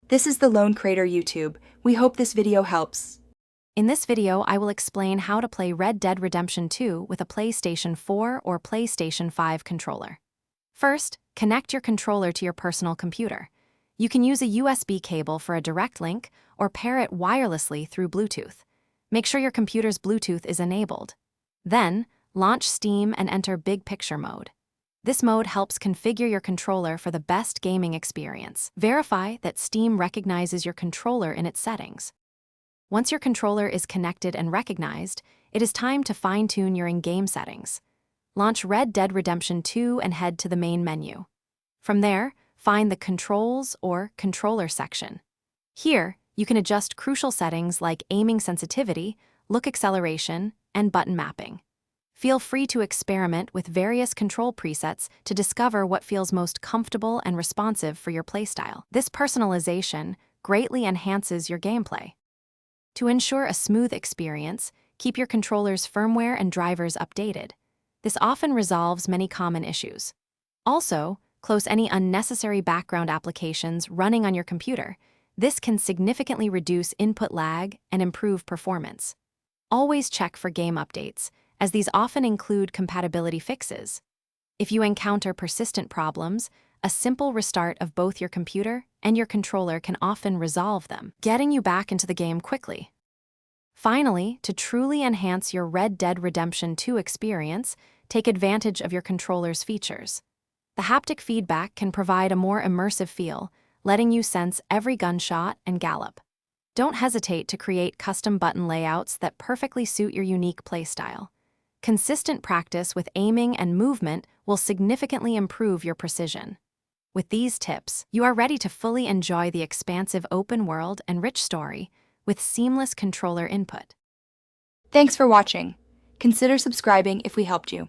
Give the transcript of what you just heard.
This is the Lone Crater YouTube. We hope this video helps. In this video, I will explain how to play Red Dead Redemption 2 with a PlayStation 4 or PlayStation 5 controller. First, connect your controller to your personal computer. You can use a USB cable for a direct link or pair it wirelessly through Bluetooth. Make sure your computer's Bluetooth is enabled. Then, launch Steam and enter Big Picture mode. This mode helps configure your controller for the best gaming experience. Verify that Steam recognizes your controller in its settings. Once your controller is connected and recognized, it is time to fine-tune your in-game settings. Launch Red Dead Redemption 2 and head to the main menu. From there, find the Controls or Controller section. Here, you can adjust crucial settings like aiming sensitivity, look acceleration, and button mapping. Feel free to experiment with various control presets to discover what feels most comfortable and responsive for your playstyle. This personalization greatly enhances your gameplay. To ensure a smooth experience, keep your controller's firmware and drivers updated. This often resolves many common issues. Also, close any unnecessary background applications running on your computer. This can significantly reduce input lag and improve performance. Always check for game updates, as these often include compatibility fixes. If you encounter persistent problems, a simple restart of both your computer and your controller can often resolve them, getting you back into the game quickly. Finally, to truly enhance your Red Dead Redemption 2 experience, take advantage of your controller's features. The haptic feedback can provide a more immersive feel, letting you sense every gunshot and gallop. Don't hesitate to create custom button layouts that perfectly suit your unique playstyle. Consistent practice with aiming and movement will significantly improve your precision. With these tips, you are ready to fully enjoy the expansive open world and rich story with seamless controller input. Thanks for watching. Consider subscribing if we helped you.